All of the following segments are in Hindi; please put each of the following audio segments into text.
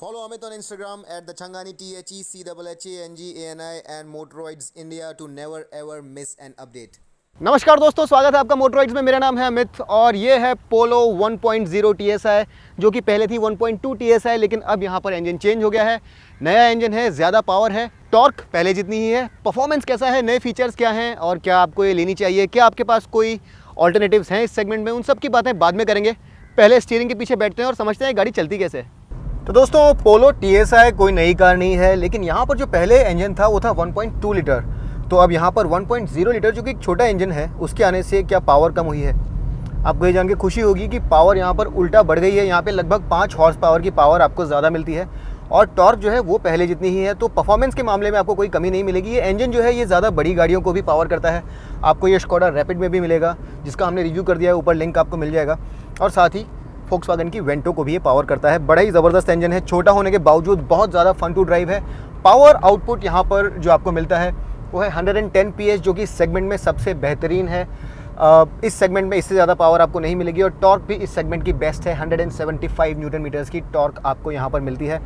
Follow Amit on Instagram at the Changani THECHHANGANI and Motoroids India to never ever miss an update. नमस्कार दोस्तों, स्वागत है आपका मोटरॉइड्स में। मेरा नाम है अमित और ये है पोलो 1.0 TSI जो कि पहले थी 1.2 TSI, लेकिन अब यहाँ पर इंजन चेंज हो गया है। नया इंजन है, ज़्यादा पावर है, टॉर्क पहले जितनी ही है। परफॉर्मेंस कैसा है, नए फीचर्स क्या हैं और क्या आपको ये लेनी चाहिए, क्या आपके पास कोई ऑल्टरनेटिव्स हैं इस सेगमेंट में, उन सब की बातें बाद में करेंगे। पहले स्टीयरिंग के पीछे बैठते हैं और समझते हैं गाड़ी चलती कैसे है। तो दोस्तों, पोलो TSI कोई नई कार नहीं है, लेकिन यहाँ पर जो पहले इंजन था वो था 1.2 लीटर। तो अब यहाँ पर 1.0 लीटर जो कि एक छोटा इंजन है, उसके आने से क्या पावर कम हुई है। आपको ये जान के खुशी होगी कि पावर यहाँ पर उल्टा बढ़ गई है। यहाँ पे लगभग 5 हॉर्स पावर की पावर आपको ज़्यादा मिलती है और टॉर्क जो है वो पहले जितनी ही है। तो परफॉर्मेंस के मामले में आपको कोई कमी नहीं मिलेगी। ये इंजन जो है ये ज़्यादा बड़ी गाड़ियों को भी पावर करता है। आपको ये स्कोडा रैपिड में भी मिलेगा, जिसका हमने रिव्यू कर दिया है, ऊपर लिंक आपको मिल जाएगा। और साथ ही फोक्सवैगन की वेंटो को भी ये पावर करता है। बड़ा ही ज़बरदस्त इंजन है, छोटा होने के बावजूद बहुत ज़्यादा फन टू ड्राइव है। पावर आउटपुट यहाँ पर जो आपको मिलता है वो है 110 PS, जो कि इस सेगमेंट में सबसे बेहतरीन है। इस सेगमेंट में इससे ज़्यादा पावर आपको नहीं मिलेगी और टॉर्क भी इस सेगमेंट की बेस्ट है। 175 न्यूटन मीटर्स की टॉर्क आपको यहाँ पर मिलती है।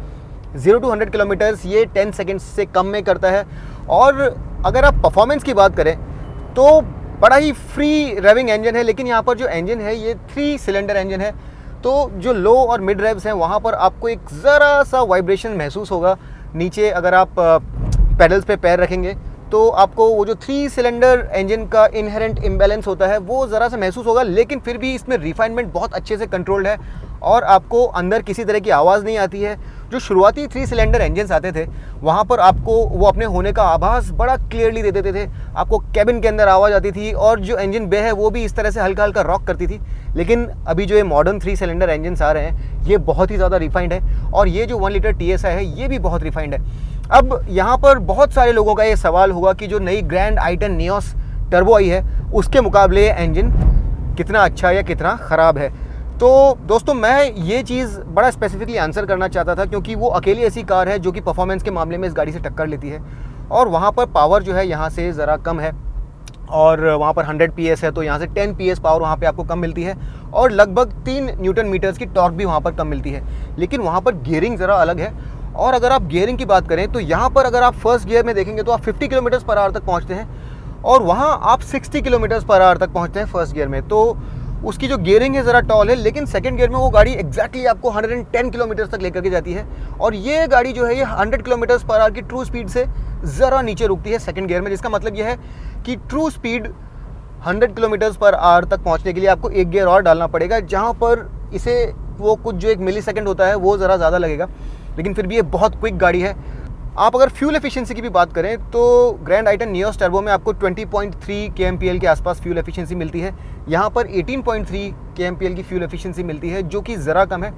0 to 100 किलोमीटर्स ये 10 सेकेंड्स से कम में करता है। और अगर आप परफॉर्मेंस की बात करें तो बड़ा ही फ्री रेविंग इंजन है, लेकिन यहाँ पर जो इंजन है ये 3 सिलेंडर इंजन है। तो जो लो और मिड रेव्स हैं वहाँ पर आपको एक ज़रा सा वाइब्रेशन महसूस होगा। नीचे अगर आप पेडल्स पे पैर रखेंगे तो आपको वो जो 3 सिलेंडर इंजन का इनहेरेंट इम्बैलेंस होता है वो ज़रा सा महसूस होगा, लेकिन फिर भी इसमें रिफाइनमेंट बहुत अच्छे से कंट्रोल्ड है और आपको अंदर किसी तरह की आवाज़ नहीं आती है। जो शुरुआती 3 सिलेंडर इंजन्स आते थे वहाँ पर आपको वो अपने होने का आभास बड़ा क्लियरली दे देते थे। आपको कैबिन के अंदर आवाज़ आती थी और जो इंजन बे है वो भी इस तरह से हल्का हल्का रॉक करती थी। लेकिन अभी जो ये मॉडर्न 3 सिलेंडर इंजन्स आ रहे हैं ये बहुत ही ज़्यादा रिफाइंड है और ये जो 1 लीटर TSI है ये भी बहुत रिफाइंड है। अब यहाँ पर बहुत सारे लोगों का ये सवाल होगा कि जो नई ग्रैंड i10 नियोस टर्बो आई है उसके मुकाबले ये इंजन कितना अच्छा या कितना ख़राब है। तो दोस्तों, मैं ये चीज़ बड़ा स्पेसिफिकली आंसर करना चाहता था क्योंकि वो अकेली ऐसी कार है जो कि परफॉर्मेंस के मामले में इस गाड़ी से टक्कर लेती है और वहाँ पर पावर जो है यहाँ से ज़रा कम है और वहाँ पर 100 PS है तो यहाँ से 10 PS पावर वहाँ पे आपको कम मिलती है और लगभग 3 न्यूटन मीटर्स की टॉर्क भी वहाँ पर कम मिलती है। लेकिन वहाँ पर गियरिंग ज़रा अलग है। और अगर आप गियरिंग की बात करें तो यहाँ पर अगर आप फर्स्ट गियर में देखेंगे तो आप 50 किलोमीटर पर आवर तक पहुँचते हैं और वहाँ आप 60 किलोमीटर पर आवर तक पहुँचते हैं फर्स्ट गियर में। तो उसकी जो गियरिंग है ज़रा टॉल है, लेकिन सेकंड गियर में वो गाड़ी एग्जैक्टली आपको 110 किलोमीटर तक लेकर के जाती है और ये गाड़ी जो है ये 100 किलोमीटर पर आवर की ट्रू स्पीड से ज़रा नीचे रुकती है सेकंड गियर में। जिसका मतलब ये है कि true speed 100 kilometre per hour तक पहुंचने के लिए आपको एक गियर और डालना पड़ेगा, जहां पर इसे वो कुछ जो 1 मिली सेकेंड होता है वो ज़रा ज़्यादा लगेगा, लेकिन फिर भी ये बहुत क्विक गाड़ी है। आप अगर फ्यूल एफिशिएंसी की भी बात करें तो ग्रैंड i10 नियोस टर्बो में आपको 20.3 kmpl के आसपास फ्यूल एफिशिएंसी मिलती है। यहाँ पर 18.3 kmpl की फ्यूल एफिशिएंसी मिलती है, जो कि ज़रा कम है,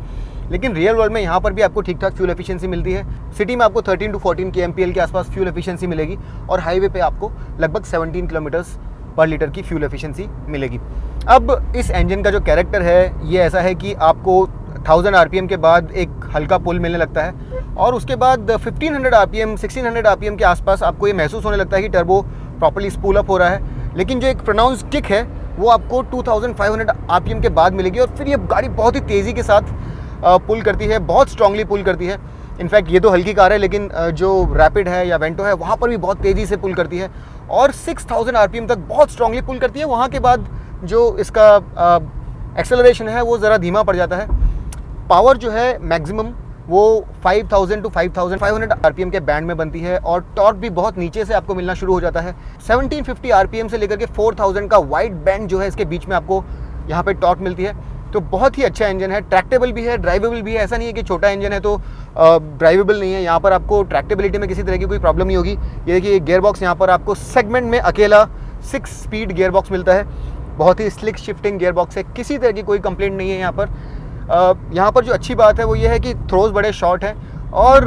लेकिन रियल वर्ल्ड में यहाँ पर भी आपको ठीक ठाक फ्यूल एफिशिएंसी मिलती है। सिटी में आपको 13 to 14 kmpl के आसपास फ्यूल एफिशिएंसी मिलेगी और हाईवे पे आपको लगभग 17 किलोमीटर्स पर लीटर की फ्यूल एफिशिएंसी मिलेगी। अब इस इंजन का जो कैरेक्टर है ये ऐसा है कि आपको 1000 RPM के बाद एक हल्का पुल मिलने लगता है और उसके बाद 1500 RPM 1600 RPM के आसपास आपको ये महसूस होने लगता है कि टर्बो प्रॉपर्ली स्पूल अप हो रहा है। लेकिन जो एक प्रोनाउंस किक है वो आपको 2500 RPM के बाद मिलेगी और फिर ये गाड़ी बहुत ही तेज़ी के साथ पुल करती है, बहुत स्ट्रांगली पुल करती है। इनफैक्ट ये तो हल्की कार है, लेकिन जो रैपिड है या वेंटो है वहाँ पर भी बहुत तेज़ी से पुल करती है और 6000 RPM तक बहुत स्ट्रांगली पुल करती है। वहाँ के बाद जो इसका एक्सेलरेशन है वो ज़रा धीमा पड़ जाता है। पावर जो है मैक्सिमम वो 5000 to 5500 RPM के बैंड में बनती है और टॉर्क भी बहुत नीचे से आपको मिलना शुरू हो जाता है। 1750 RPM से लेकर के 4000 का वाइड बैंड जो है इसके बीच में आपको यहाँ पे टॉर्क मिलती है। तो बहुत ही अच्छा इंजन है, ट्रैक्टेबल भी है, ड्राइवेबल भी है। ऐसा नहीं है कि छोटा इंजन है तो ड्राइवेबल नहीं है। यहाँ पर आपको ट्रैक्टेबिलिटी में किसी तरह की कोई प्रॉब्लम नहीं होगी। ये देखिए गियर बॉक्स यहाँ पर आपको सेगमेंट में अकेला 6 स्पीड गियर बॉक्स मिलता है। बहुत ही स्लिक शिफ्टिंग गियर बॉक्स है, किसी तरह की कोई कंप्लेंट नहीं है यहाँ पर। यहाँ पर जो अच्छी बात है वो ये है कि थ्रोज बड़े शॉर्ट हैं और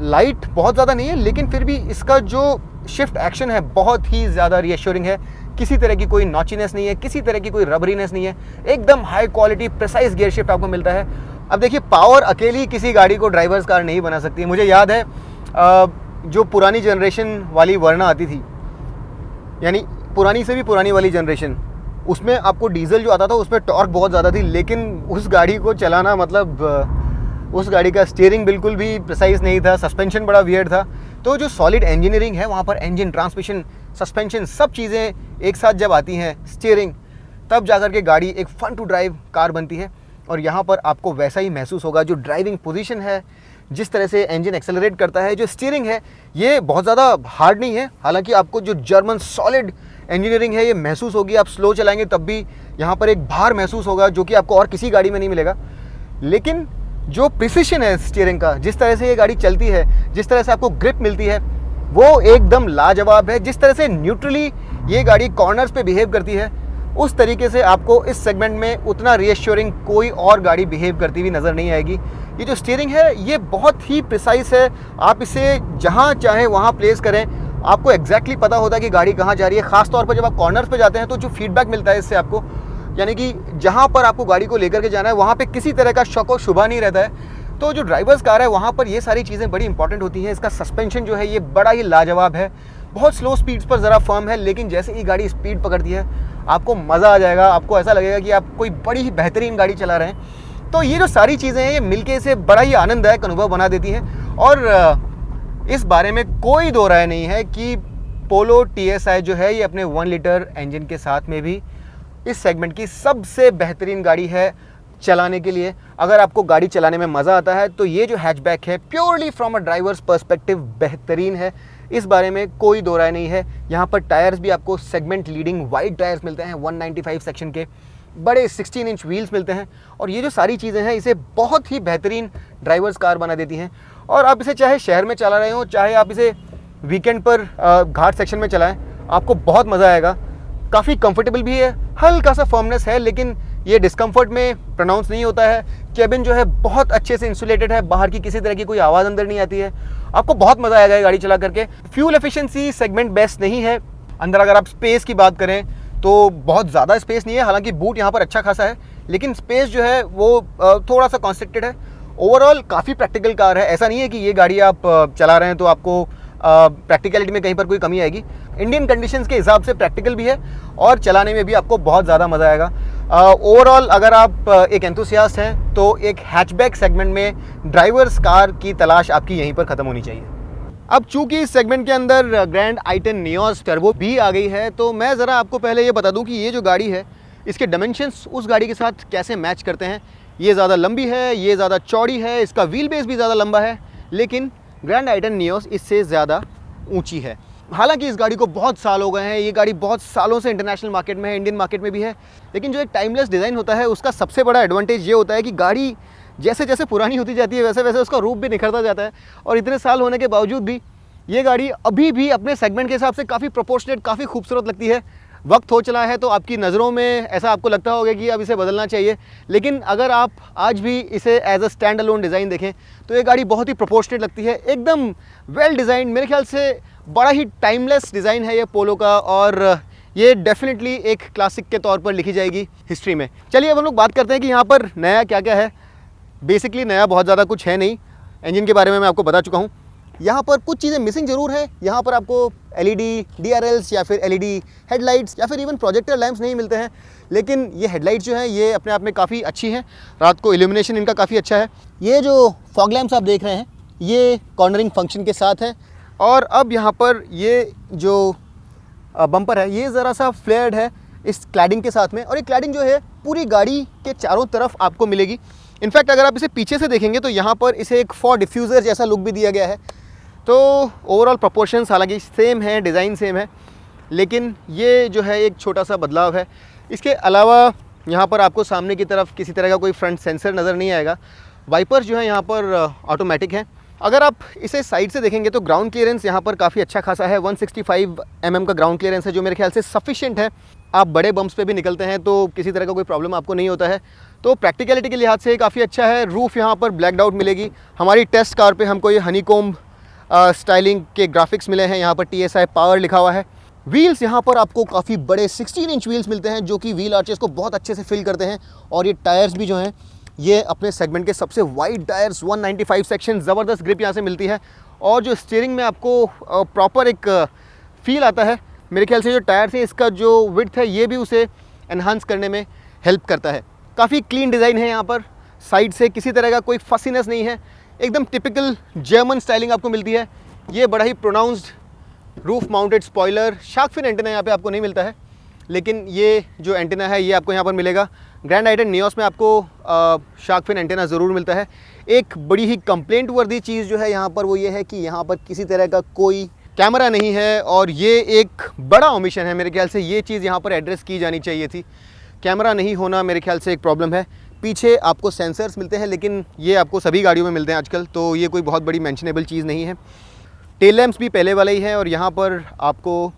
लाइट बहुत ज़्यादा नहीं है, लेकिन फिर भी इसका जो शिफ्ट एक्शन है बहुत ही ज़्यादा रीअश्योरिंग है। किसी तरह की कोई नॉचीनेस नहीं है, किसी तरह की कोई रबरीनेस नहीं है, एकदम high quality precise gear shift आपको मिलता है। अब देखिए, पावर अकेली किसी गाड़ी को ड्राइवर्स कार नहीं बना सकती। मुझे याद है जो पुरानी जनरेशन वाली वर्ना आती थी, यानी पुरानी से भी पुरानी वाली जनरेशन, उसमें आपको डीजल जो आता था उसमें टॉर्क बहुत ज़्यादा थी, लेकिन उस गाड़ी को चलाना मतलब उस गाड़ी का स्टीयरिंग बिल्कुल भी प्रिसाइज नहीं था, सस्पेंशन बड़ा वियर्ड था। तो जो सॉलिड इंजीनियरिंग है वहाँ पर इंजन, ट्रांसमिशन, सस्पेंशन, सब चीज़ें एक साथ जब आती हैं, स्टीयरिंग, तब जाकर के गाड़ी एक फन टू ड्राइव कार बनती है। और यहाँ पर आपको वैसा ही महसूस होगा। जो ड्राइविंग पोजीशन है, जिस तरह से इंजन एक्सेलरेट करता है, जो स्टीयरिंग है ये बहुत ज़्यादा हार्ड नहीं है। हालांकि आपको जो जर्मन सॉलिड इंजीनियरिंग है ये महसूस होगी। आप स्लो चलाएंगे तब भी यहाँ पर एक भार महसूस होगा जो कि आपको और किसी गाड़ी में नहीं मिलेगा। लेकिन जो प्रिसिशन है स्टीयरिंग का, जिस तरह से ये गाड़ी चलती है, जिस तरह से आपको ग्रिप मिलती है, वो एकदम लाजवाब है। जिस तरह से न्यूट्रली ये गाड़ी कॉर्नर्स पे बिहेव करती है, उस तरीके से आपको इस सेगमेंट में उतना रीएश्योरिंग कोई और गाड़ी बिहेव करती हुई नज़र नहीं आएगी। ये जो स्टीयरिंग है ये बहुत ही प्रिसाइज है। आप इसे जहाँ चाहे वहाँ प्लेस करें, आपको एग्जैक्टली पता होता है कि गाड़ी कहाँ जा रही है। ख़ास तौर पर जब आप कॉर्नर्स पे जाते हैं तो जो फीडबैक मिलता है इससे आपको, यानी कि जहाँ पर आपको गाड़ी को लेकर के जाना है वहाँ पे किसी तरह का शक और शुबा नहीं रहता है। तो जो ड्राइवर्स कार है वहाँ पर ये सारी चीज़ें बड़ी इंपॉर्टेंट होती हैं। इसका सस्पेंशन जो है ये बड़ा ही लाजवाब है। बहुत स्लो स्पीड्स पर ज़रा फर्म है, लेकिन जैसे ही गाड़ी स्पीड पकड़ती है आपको मज़ा आ जाएगा। आपको ऐसा लगेगा कि आप कोई बड़ी ही बेहतरीन गाड़ी चला रहे हैं। तो ये जो सारी चीज़ें हैं ये मिलके इसे बड़ा ही आनंददायक अनुभव बना देती हैं। और इस बारे में कोई दो राय नहीं है कि पोलो TSI जो है ये अपने 1 लीटर इंजन के साथ में भी इस सेगमेंट की सबसे बेहतरीन गाड़ी है चलाने के लिए। अगर आपको गाड़ी चलाने में मज़ा आता है तो ये जो हैचबैक है purely from a drivers perspective बेहतरीन है। इस बारे में कोई दो राय नहीं है। यहाँ पर टायर्स भी आपको सेगमेंट लीडिंग वाइड टायर्स मिलते हैं, 195 सेक्शन के बड़े 16 इंच व्हील्स मिलते हैं। और ये जो सारी चीज़ें हैं इसे बहुत ही बेहतरीन ड्राइवर्स कार बना देती हैं। और आप इसे चाहे शहर में चला रहे हो, चाहे आप इसे वीकेंड पर घाट सेक्शन में चलाएं, आपको बहुत मज़ा आएगा। काफ़ी कंफर्टेबल भी है, हल्का सा फर्मनेस है, लेकिन ये डिस्कम्फर्ट में प्रोनाउंस नहीं होता है। केबिन जो है बहुत अच्छे से इंसुलेटेड है, बाहर की किसी तरह की कोई आवाज़ अंदर नहीं आती है। आपको बहुत मज़ा आएगा गाड़ी चला करके। फ्यूल एफिशिएंसी सेगमेंट बेस्ट नहीं है। अंदर अगर आप स्पेस की बात करें तो बहुत ज़्यादा स्पेस नहीं है। हालांकि बूट यहाँ पर अच्छा खासा है, लेकिन स्पेस जो है वो थोड़ा सा कॉन्स्ट्रिक्टेड है। ओवरऑल काफ़ी प्रैक्टिकल कार है। ऐसा नहीं है कि ये गाड़ी आप चला रहे हैं तो आपको प्रैक्टिकलिटी में कहीं पर कोई कमी आएगी। इंडियन कंडीशंस के हिसाब से प्रैक्टिकल भी है और चलाने में भी आपको बहुत ज़्यादा मज़ा आएगा। ओवरऑल अगर आप एक एंथुसियास्ट हैं तो एक हैचबैक सेगमेंट में ड्राइवर्स कार की तलाश आपकी यहीं पर ख़त्म होनी चाहिए। अब चूंकि इस सेगमेंट के अंदर ग्रैंड आई-10 नियोस टर्बो भी आ गई है, तो मैं ज़रा आपको पहले ये बता दूं कि ये जो गाड़ी है इसके डायमेंशंस उस गाड़ी के साथ कैसे मैच करते हैं। ये ज़्यादा लंबी है, ये ज़्यादा चौड़ी है, इसका व्हील बेस भी ज़्यादा लंबा है, लेकिन ग्रैंड आई-10 नियोस इससे ज़्यादा ऊंची है। हालांकि इस गाड़ी को बहुत साल हो गए हैं, ये गाड़ी बहुत सालों से इंटरनेशनल मार्केट में है, इंडियन मार्केट में भी है, लेकिन जो एक टाइमलेस डिज़ाइन होता है उसका सबसे बड़ा एडवांटेज ये होता है कि गाड़ी जैसे जैसे पुरानी होती जाती है वैसे वैसे उसका रूप भी निखरता जाता है। और इतने साल होने के बावजूद भी ये गाड़ी अभी भी अपने सेगमेंट के हिसाब से काफ़ी प्रोपोर्शनेट, काफ़ी खूबसूरत लगती है। वक्त हो चला है तो आपकी नज़रों में ऐसा आपको लगता होगा कि अब इसे बदलना चाहिए, लेकिन अगर आप आज भी इसे as a standalone design देखें तो ये गाड़ी बहुत ही प्रोपोर्शनेट लगती है, एकदम वेल डिज़ाइन। मेरे ख्याल से बड़ा ही टाइमलेस डिज़ाइन है ये पोलो का, और ये डेफिनेटली एक क्लासिक के तौर पर लिखी जाएगी हिस्ट्री में। चलिए अब हम लोग बात करते हैं कि यहाँ पर नया क्या क्या है। बेसिकली नया बहुत ज़्यादा कुछ है नहीं, इंजन के बारे में मैं आपको बता चुका हूँ। यहाँ पर कुछ चीज़ें मिसिंग ज़रूर है। यहाँ पर आपको LED DRLs या फिर LED हेडलाइट्स या फिर इवन प्रोजेक्टर लैंप्स नहीं मिलते हैं, लेकिन ये हेडलाइट्स जो हैं ये अपने आप में काफ़ी अच्छी हैं। रात को इल्यूमिनेशन इनका काफ़ी अच्छा है। ये जो फॉग लैंप्स आप देख रहे हैं ये कॉर्नरिंग फंक्शन के साथ है। और अब यहाँ पर ये जो बम्पर है ये ज़रा सा फ्लेयर्ड है इस क्लैडिंग के साथ में, और ये क्लैडिंग जो है पूरी गाड़ी के चारों तरफ आपको मिलेगी। इनफैक्ट अगर आप इसे पीछे से देखेंगे तो यहाँ पर इसे एक फॉर डिफ्यूज़र जैसा लुक भी दिया गया है। तो ओवरऑल प्रोपोर्शंस हालांकि सेम है, डिज़ाइन सेम है, लेकिन ये जो है एक छोटा सा बदलाव है। इसके अलावा यहाँ पर आपको सामने की तरफ किसी तरह का कोई फ्रंट सेंसर नज़र नहीं आएगा। वाइपर्स जो है यहाँ पर ऑटोमेटिक हैं। अगर आप इसे साइड से देखेंगे तो ग्राउंड क्लियरेंस यहाँ पर काफ़ी अच्छा खासा है। 165 mm का ग्राउंड क्लियरेंस है, जो मेरे ख्याल से सफिशिएंट है। आप बड़े बम्प्स पे भी निकलते हैं तो किसी तरह का कोई प्रॉब्लम आपको नहीं होता है। तो प्रैक्टिकलिटी के लिहाज से काफ़ी अच्छा है। रूफ़ यहाँ पर ब्लैकड आउट मिलेगी। हमारी टेस्ट कार पे हमको ये हनीकॉम्ब स्टाइलिंग के ग्राफिक्स मिले हैं। यहाँ पर TSI पावर लिखा हुआ है। व्हील्स यहाँ पर आपको काफ़ी बड़े 16 इंच व्हील्स मिलते हैं, जो कि व्हील आर्चेस को बहुत अच्छे से फिल करते हैं। और ये टायर्स भी जो हैं ये अपने सेगमेंट के सबसे वाइड टायर्स, 195 सेक्शन, ज़बरदस्त ग्रिप यहाँ से मिलती है। और जो स्टीयरिंग में आपको प्रॉपर एक फील आता है, मेरे ख्याल से जो टायर्स है इसका जो विड्थ है ये भी उसे एनहांस करने में हेल्प करता है। काफ़ी क्लीन डिज़ाइन है यहाँ पर। साइड से किसी तरह का कोई फसीनेस नहीं है, एकदम टिपिकल जर्मन स्टाइलिंग आपको मिलती है। ये बड़ा ही pronounced roof mounted spoiler shark fin antenna यहाँ पे आपको नहीं मिलता है, लेकिन ये जो एंटेना है ये आपको यहाँ पर मिलेगा। ग्रैंड आई-10 नियोस में आपको शार्क फिन एंटेना ज़रूर मिलता है। एक बड़ी ही कंप्लेंट वर्दी चीज़ जो है यहाँ पर वो ये है कि यहाँ पर किसी तरह का कोई कैमरा नहीं है, और ये एक बड़ा ओमिशन है। मेरे ख्याल से ये चीज़ यहाँ पर एड्रेस की जानी चाहिए थी। कैमरा नहीं होना मेरे ख्याल से एक प्रॉब्लम है। पीछे आपको सेंसर्स मिलते हैं, लेकिन ये आपको सभी गाड़ियों में मिलते हैं आजकल, तो ये कोई बहुत बड़ी मेंशनेबल चीज़ नहीं है। टेल लैंप्स भी पहले वाला ही है, और यहाँ पर आपको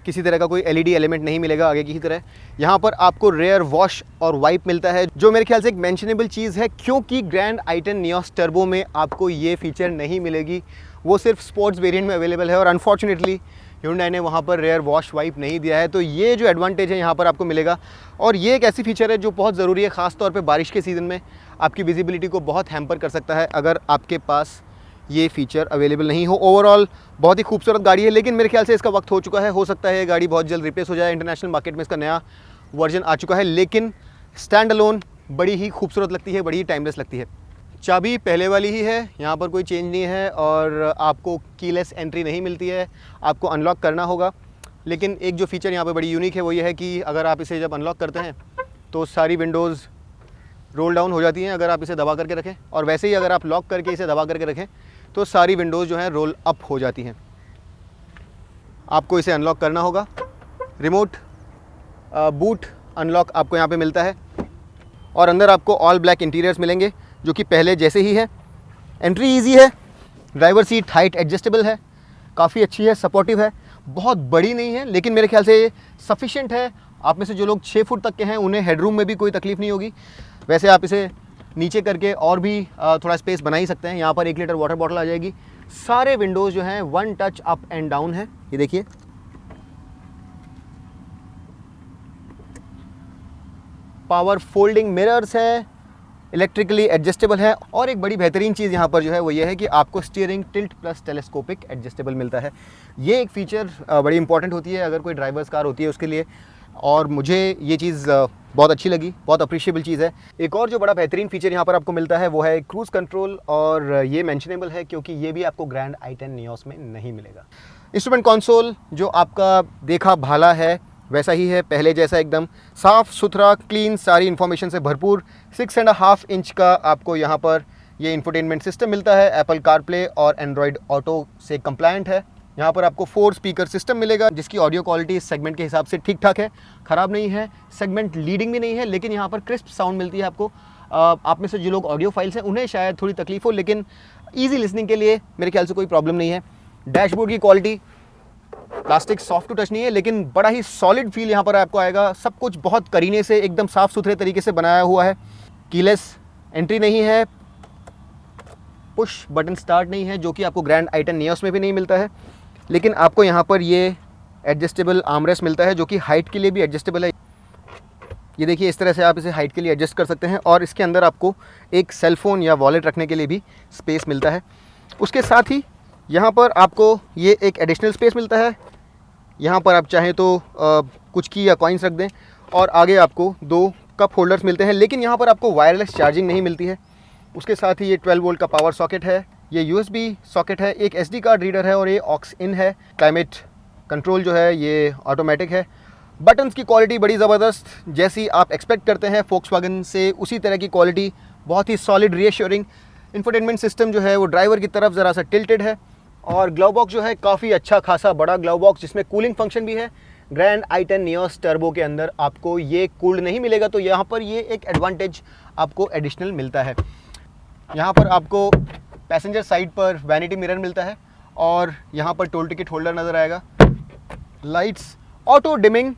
किसी तरह का कोई एलईडी एलिमेंट नहीं मिलेगा आगे की तरह। यहाँ पर आपको रेयर वॉश और वाइप मिलता है, जो मेरे ख्याल से एक मेंशनेबल चीज़ है, क्योंकि ग्रैंड आई-10 नियोस टर्बो में आपको ये फीचर नहीं मिलेगी। वो सिर्फ स्पोर्ट्स वेरिएंट में अवेलेबल है, और अनफॉर्चुनेटली ह्यूंडई ने वहाँ पर रेयर वॉश वाइप नहीं दिया है। तो ये जो एडवांटेज है यहाँ पर आपको मिलेगा, और ये एक ऐसी फीचर है जो बहुत ज़रूरी है, ख़ास तौर पे बारिश के सीज़न में आपकी विजिबिलिटी को बहुत हैम्पर कर सकता है अगर आपके पास ये फीचर अवेलेबल नहीं हो। ओवरऑल बहुत ही खूबसूरत गाड़ी है, लेकिन मेरे ख्याल से इसका वक्त हो चुका है। हो सकता है ये गाड़ी बहुत जल्द रिप्लेस हो जाए, इंटरनेशनल मार्केट में इसका नया वर्जन आ चुका है, लेकिन स्टैंड अलोन बड़ी ही खूबसूरत लगती है, बड़ी ही टाइमलेस लगती है। चाबी पहले वाली ही है, यहाँ पर कोई चेंज नहीं है, और आपको कीलेस एंट्री नहीं मिलती है, आपको अनलॉक करना होगा। लेकिन एक जो फीचर यहाँ पर बड़ी यूनिक है वो ये है कि अगर आप इसे जब अनलॉक करते हैं तो सारी विंडोज़ रोल डाउन हो जाती हैं अगर आप इसे दबा करके रखें, और वैसे ही अगर आप लॉक करके इसे दबा करके रखें तो सारी विंडोज़ जो हैं रोल अप हो जाती हैं। आपको इसे अनलॉक करना होगा। रिमोट बूट अनलॉक आपको यहाँ पे मिलता है, और अंदर आपको ऑल ब्लैक इंटीरियर्स मिलेंगे जो कि पहले जैसे ही है। एंट्री इजी है, ड्राइवर सीट हाइट एडजस्टेबल है, काफ़ी अच्छी है, सपोर्टिव है, बहुत बड़ी नहीं है, लेकिन मेरे ख्याल से सफिशिएंट है। आप में से जो लोग 6 फुट तक के हैं उन्हें हेडरूम में भी कोई तकलीफ़ नहीं होगी। वैसे आप इसे नीचे करके और भी थोड़ा स्पेस बना ही सकते हैं। यहाँ पर 1 लीटर वाटर बॉटल आ जाएगी। सारे विंडोज़ जो हैं 1 टच अप एंड डाउन है, ये देखिए। पावर फोल्डिंग मिरर्स है, इलेक्ट्रिकली एडजस्टेबल है, और एक बड़ी बेहतरीन चीज़ यहाँ पर जो है वो ये है कि आपको steering tilt plus telescopic adjustable मिलता है। ये एक फ़ीचर बड़ी इंपॉर्टेंट होती है अगर कोई ड्राइवर्स कार होती है उसके लिए, और मुझे ये चीज़ बहुत अच्छी लगी, बहुत अप्रिशिएबल चीज़ है। एक और जो बड़ा बेहतरीन फीचर यहाँ पर आपको मिलता है वो है क्रूज़ कंट्रोल, और ये मेंशनेबल है क्योंकि ये भी आपको ग्रैंड आई-10 नियोस में नहीं मिलेगा। इंस्ट्रूमेंट कंसोल जो आपका देखा भाला है वैसा ही है, पहले जैसा एकदम साफ़ सुथरा, क्लीन, सारी इन्फॉर्मेशन से भरपूर। 6.5 इंच का आपको यहाँ पर ये इंफोटेनमेंट सिस्टम मिलता है, एप्पल कारप्ले और एंड्रॉयड ऑटो से कंप्लायंट है। यहाँ पर आपको 4 स्पीकर सिस्टम मिलेगा जिसकी ऑडियो क्वालिटी इस सेगमेंट के हिसाब से ठीक ठाक है, ख़राब नहीं है, सेगमेंट लीडिंग भी नहीं है, लेकिन यहाँ पर क्रिस्प साउंड मिलती है आपको। आप में से जो लोग ऑडियो फाइल्स हैं उन्हें शायद थोड़ी तकलीफ हो, लेकिन ईजी लिसनिंग के लिए मेरे ख्याल से कोई प्रॉब्लम नहीं है। डैशबोर्ड की quality plastic soft to touch नहीं है, लेकिन बड़ा ही सॉलिड फील यहाँ पर आपको आएगा। सब कुछ बहुत करीने से एकदम साफ़ सुथरे तरीके से बनाया हुआ है। कीलेस एंट्री नहीं है, पुश बटन स्टार्ट नहीं है, जो कि आपको ग्रैंड आई-10 नियोस में भी नहीं मिलता है, लेकिन आपको यहाँ पर ये एडजस्टेबल आर्मरेस्ट मिलता है जो कि हाइट के लिए भी एडजस्टेबल है। ये देखिए, इस तरह से आप इसे हाइट के लिए एडजस्ट कर सकते हैं, और इसके अंदर आपको एक सेलफोन या वॉलेट रखने के लिए भी स्पेस मिलता है। उसके साथ ही यहाँ पर आपको ये एक एडिशनल स्पेस मिलता है। यहाँ पर आप चाहें तो कुछ की या कॉइन्स रख दें, और आगे आपको 2 कप होल्डर्स मिलते हैं, लेकिन यहाँ पर आपको वायरलेस चार्जिंग नहीं मिलती है। उसके साथ ही ये 12 वोल्ट का पावर सॉकेट है, ये USB सॉकेट है, एक SD कार्ड रीडर है, और ये ऑक्स इन है। क्लाइमेट कंट्रोल जो है ये ऑटोमेटिक है। बटन्स की क्वालिटी बड़ी ज़बरदस्त, जैसी आप एक्सपेक्ट करते हैं फोक्सवैगन से उसी तरह की क्वालिटी, बहुत ही सॉलिड, रीअश्योरिंग। इंफोटेनमेंट सिस्टम जो है वो ड्राइवर की तरफ ज़रा सा टिल्टेड है, और ग्लव बॉक्स जो है काफ़ी अच्छा खासा बड़ा ग्लव बॉक्स जिसमें कूलिंग फंक्शन भी है। ग्रैंड आई-10 नियोस टर्बो के अंदर आपको ये कूल्ड नहीं मिलेगा, तो यहाँ पर ये एक एडवांटेज आपको एडिशनल मिलता है। यहाँ पर आपको पैसेंजर साइड पर वैनिटी मिरर मिलता है, और यहाँ पर टोल टिकट होल्डर नज़र आएगा। Lights auto dimming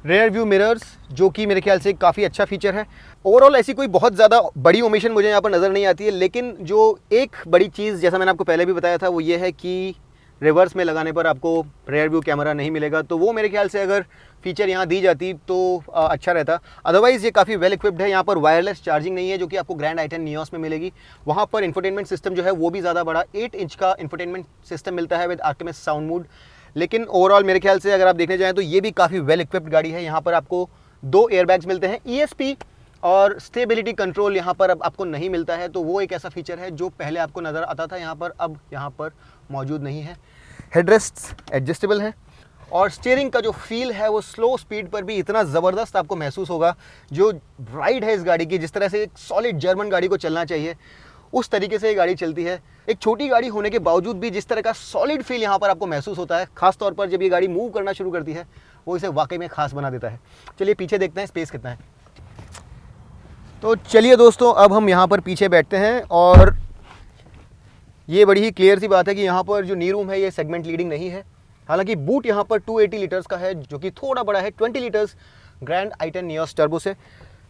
rear view mirrors, जो कि मेरे ख्याल से काफ़ी अच्छा फीचर है। ओवरऑल ऐसी कोई बहुत ज़्यादा बड़ी ओमिशन मुझे यहाँ पर नज़र नहीं आती है, लेकिन जो एक बड़ी चीज़, जैसा मैंने आपको पहले भी बताया था, वो ये है कि रिवर्स में लगाने पर आपको रेयर व्यू कैमरा नहीं मिलेगा। तो वो मेरे ख्याल से अगर फीचर यहाँ दी जाती तो अच्छा रहता। अदरवाइज़ ये काफ़ी वेल इक्विप्ड है। यहाँ पर वायरलेस चार्जिंग नहीं है जो कि आपको ग्रैंड आई-10 नियोस में मिलेगी। वहाँ पर इंफोटेनमेंट सिस्टम जो है वो भी ज़्यादा बड़ा 8 इंच का इंफोटेनमेंट सिस्टम मिलता है विद आर्टेमिस साउंड मोड। लेकिन ओवरऑल मेरे ख्याल से अगर आप देखने जाएँ तो ये भी काफ़ी वेल इक्विप्ड गाड़ी है। यहाँ पर आपको 2 एयरबैग्स मिलते हैं। ESP और स्टेबिलिटी कंट्रोल यहाँ पर अब आपको नहीं मिलता है, तो वो एक ऐसा फीचर है जो पहले आपको नज़र आता था यहाँ पर, अब यहाँ पर मौजूद नहीं है। हेडरेस्ट एडजस्टेबल है और स्टीयरिंग का जो फील है वो स्लो स्पीड पर भी इतना ज़बरदस्त आपको महसूस होगा। जो राइड है इस गाड़ी की, जिस तरह से एक सॉलिड जर्मन गाड़ी को चलना चाहिए उस तरीके से ये गाड़ी चलती है। एक छोटी गाड़ी होने के बावजूद भी जिस तरह का सॉलिड फील यहाँ पर आपको महसूस होता है, खास तौर पर जब ये गाड़ी मूव करना शुरू करती है, वो इसे वाकई में खास बना देता है। चलिए पीछे देखते हैं स्पेस कितना है। तो चलिए दोस्तों, अब हम यहाँ पर पीछे बैठते हैं और ये बड़ी ही क्लियर सी बात है कि यहाँ पर जो नी रूम है ये सेगमेंट लीडिंग नहीं है। हालांकि बूट यहाँ पर 280 लीटर्स का है, जो कि थोड़ा बड़ा है 20 litres grand i10 Nios turbo से।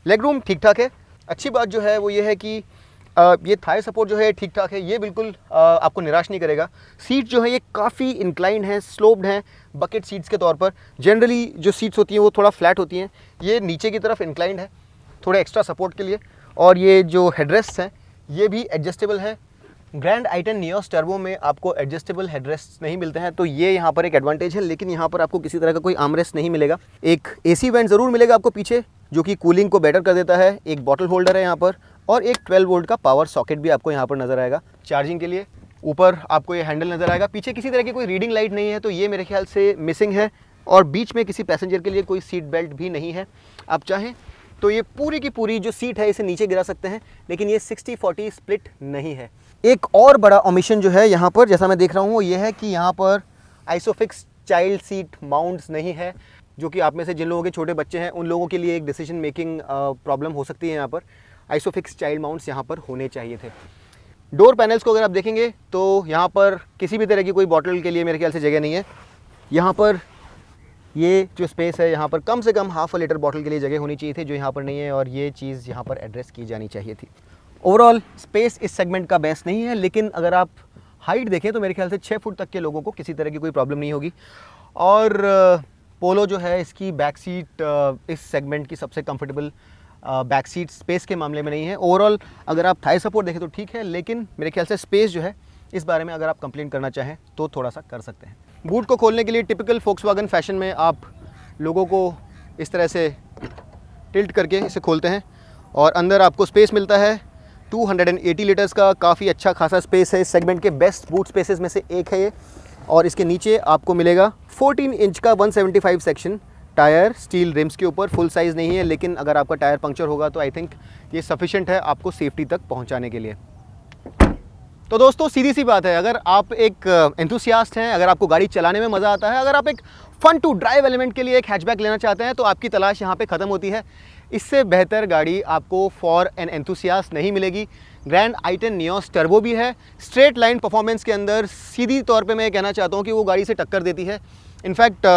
लेग रूम ठीक ठाक है। अच्छी बात जो है वो ये है कि ये थाई सपोर्ट जो है ठीक ठाक है, ये बिल्कुल आपको निराश नहीं करेगा। सीट जो है ये काफ़ी इंक्लाइंड है, स्लोप्ड हैं बकेट सीट्स के तौर पर। जनरली जो सीट्स होती हैं वो थोड़ा फ्लैट होती हैं, ये नीचे की तरफ इंक्लाइंड है थोड़े एक्स्ट्रा सपोर्ट के लिए। और ये जो हेडरेस्ट हैं ये भी एडजस्टेबल है। ग्रैंड i10 नियोस टर्बो में आपको एडजस्टेबल हेडरेस्ट नहीं मिलते हैं, तो ये यहाँ पर एक एडवांटेज है। लेकिन यहाँ पर आपको किसी तरह का कोई आर्मरेस्ट नहीं मिलेगा। एक AC वेंट ज़रूर मिलेगा आपको पीछे, जो कि कूलिंग को बेटर कर देता है। एक बॉटल होल्डर है यहाँ पर और एक 12 वोल्ट का पावर सॉकेट भी आपको यहाँ पर नज़र आएगा चार्जिंग के लिए। ऊपर आपको ये हैंडल नज़र आएगा। पीछे किसी तरह की कोई रीडिंग लाइट नहीं है, तो ये मेरे ख्याल से मिसिंग है। और बीच में किसी पैसेंजर के लिए कोई सीट बेल्ट भी नहीं है। आप चाहें तो ये पूरी की पूरी जो सीट है इसे नीचे गिरा सकते हैं, लेकिन ये 60-40 स्प्लिट नहीं है। एक और बड़ा ओमिशन जो है यहाँ पर, जैसा मैं देख रहा हूँ, वो ये है कि यहाँ पर आइसोफिक्स चाइल्ड सीट माउंट्स नहीं है, जो कि आप में से जिन लोगों के छोटे बच्चे हैं उन लोगों के लिए एक डिसीजन मेकिंग प्रॉब्लम हो सकती है। यहाँ पर आइसोफिक्स चाइल्ड माउंट्स यहाँ पर होने चाहिए थे। डोर पैनल्स को अगर आप देखेंगे तो यहाँ पर किसी भी तरह की कोई बॉटल के लिए मेरे ख्याल से जगह नहीं है। यहाँ पर ये जो स्पेस है यहाँ पर कम से कम ½ लीटर बॉटल के लिए जगह होनी चाहिए थी, जो यहाँ पर नहीं है, और ये चीज़ यहाँ पर एड्रेस की जानी चाहिए थी। ओवरऑल स्पेस इस सेगमेंट का बेस्ट नहीं है, लेकिन अगर आप हाइट देखें तो मेरे ख्याल से 6 फुट तक के लोगों को किसी तरह की कोई प्रॉब्लम नहीं होगी। और पोलो जो है इसकी बैक सीट इस सेगमेंट की सबसे कंफर्टेबल बैक सीट स्पेस के मामले में नहीं है। ओवरऑल अगर आप थाई सपोर्ट देखें तो ठीक है, लेकिन मेरे ख्याल से स्पेस जो है इस बारे में अगर आप कंप्लेंट करना चाहें तो थोड़ा सा कर सकते हैं। बूट को खोलने के लिए टिपिकल फोक्सवैगन फैशन में आप लोगों को इस तरह से टिल्ट करके इसे खोलते हैं और अंदर आपको स्पेस मिलता है 280 लीटर्स का। काफ़ी अच्छा खासा स्पेस है, इस सेगमेंट के बेस्ट बूट स्पेसेस में से एक है ये। और इसके नीचे आपको मिलेगा 14 इंच का 175 सेक्शन टायर स्टील रिम्स के ऊपर। फुल साइज़ नहीं है, लेकिन अगर आपका टायर पंक्चर होगा तो आई थिंक ये सफिशेंट है आपको सेफ्टी तक पहुंचाने के लिए। तो दोस्तों सीधी सी बात है, अगर आप एक एंथुसियास्ट हैं, अगर आपको गाड़ी चलाने में मज़ा आता है, अगर आप एक फ़न टू ड्राइव एलिमेंट के लिए एक हैचबैक लेना चाहते हैं, तो आपकी तलाश यहाँ पे ख़त्म होती है। इससे बेहतर गाड़ी आपको फॉर एन एंथुसियास्ट नहीं मिलेगी। ग्रैंड i10 नियोस टर्बो भी है, स्ट्रेट लाइन परफॉर्मेंस के अंदर सीधी तौर पे मैं कहना चाहता हूँ कि वो गाड़ी से टक्कर देती है। इनफैक्ट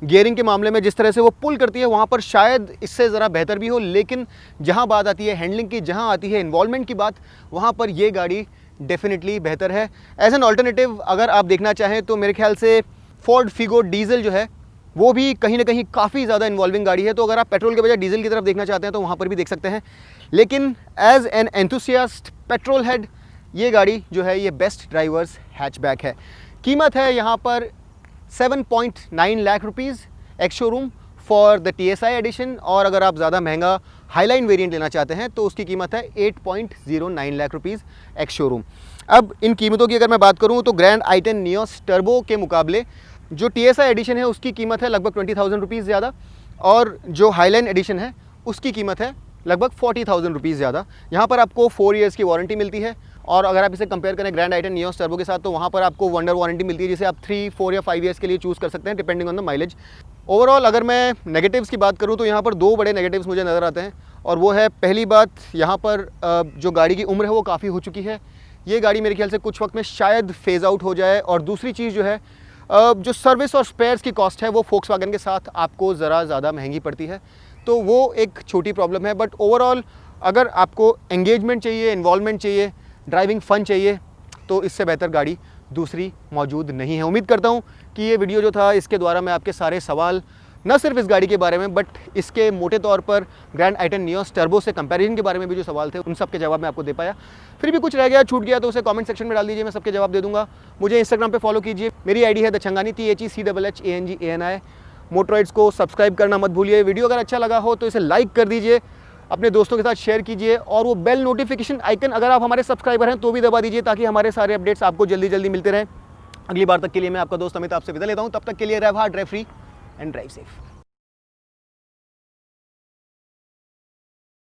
गियरिंग के मामले में जिस तरह से वो पुल करती है वहाँ पर शायद इससे ज़रा बेहतर भी हो, लेकिन जहाँ बात आती है हैंडलिंग की, जहाँ आती है इन्वॉल्वमेंट की बात, वहाँ पर ये गाड़ी डेफिनेटली बेहतर है। एज एन ऑल्टरनेटिव अगर आप देखना चाहें तो मेरे ख्याल से फोर्ड फिगो डीजल जो है वो भी कहीं ना कहीं काफ़ी ज़्यादा इन्वॉल्विंग गाड़ी है। तो अगर आप पेट्रोल के बजाय डीजल की तरफ देखना चाहते हैं तो वहाँ पर भी देख सकते हैं। लेकिन as an enthusiast petrolhead ये गाड़ी जो है ये बेस्ट ड्राइवर्स हैचबैक है। कीमत है यहाँ पर 7.9 lakh rupees ex showroom for the TSI edition, और अगर आप ज़्यादा महंगा हाईलाइन वेरिएंट लेना चाहते हैं तो उसकी कीमत है 8.09 लाख रुपीज़ एक्स शोरूम। अब इन कीमतों की अगर मैं बात करूं तो ग्रैंड i10 नियोस टर्बो के मुकाबले जो TSI एडिशन है उसकी कीमत है लगभग 20,000 रुपीज़ ज़्यादा, और जो हाईलाइन एडिशन है उसकी कीमत है लगभग 40,000 रुपीज़ ज़्यादा। यहाँ पर आपको 4 ईयर्स की वारंटी मिलती है, और अगर आप इसे कंपेयर करें ग्रैंड i10 नियोस टर्बो के साथ तो वहाँ पर आपको वंडर वारंटी मिलती है, जिसे आप 3, 4 या 5 ईयर्स के लिए चूज़ कर सकते हैं depending on the mileage. Overall अगर मैं नेगेटिव्स की बात करूँ तो यहाँ पर 2 बड़े नेगेटिव्स मुझे नज़र आते हैं, और वो है पहली बात यहाँ पर जो गाड़ी की उम्र है वो काफ़ी हो चुकी है। ये गाड़ी मेरे ख्याल से कुछ वक्त में शायद फेज़ आउट हो जाए। और दूसरी चीज़ जो है जो सर्विस और स्पेयर्स की कॉस्ट है वो फोक्सवैगन के साथ आपको ज़रा ज़्यादा महंगी पड़ती है, तो वो एक छोटी प्रॉब्लम है। बट ओवरऑल अगर आपको एंगेजमेंट चाहिए, इन्वॉल्वमेंट चाहिए, ड्राइविंग फ़न चाहिए, तो इससे बेहतर गाड़ी दूसरी मौजूद नहीं है। उम्मीद करता हूँ कि ये वीडियो जो था इसके द्वारा मैं आपके सारे सवाल न सिर्फ इस गाड़ी के बारे में बट इसके मोटे तौर पर ग्रैंड i10 नियोस टर्बो से कंपैरिजन के बारे में भी जो सवाल थे उन सब के जवाब मैं आपको दे पाया। फिर भी कुछ रह गया, छूट गया तो उसे कमेंट सेक्शन में डाल दीजिए, मैं सबके जवाब दे दूंगा। मुझे इंस्टाग्राम पे फॉलो कीजिए, मेरी आईडी है दछंगानी THECHHANGANI। मोटरॉइड्स को सब्सक्राइब करना मत भूलिए। वीडियो अगर अच्छा लगा हो तो इसे लाइक कर दीजिए, अपने दोस्तों के साथ शेयर कीजिए और वो बेल नोटिफिकेशन आइकन अगर आप हमारे सब्सक्राइबर हैं तो भी दबा दीजिए, ताकि हमारे सारे अपडेट्स आपको जल्दी जल्दी मिलते रहें। अगली बार तक के लिए मैं आपका दोस्त अमित आपसे विदा लेता हूँ। तब तक के लिए drive hard, drive free and drive safe.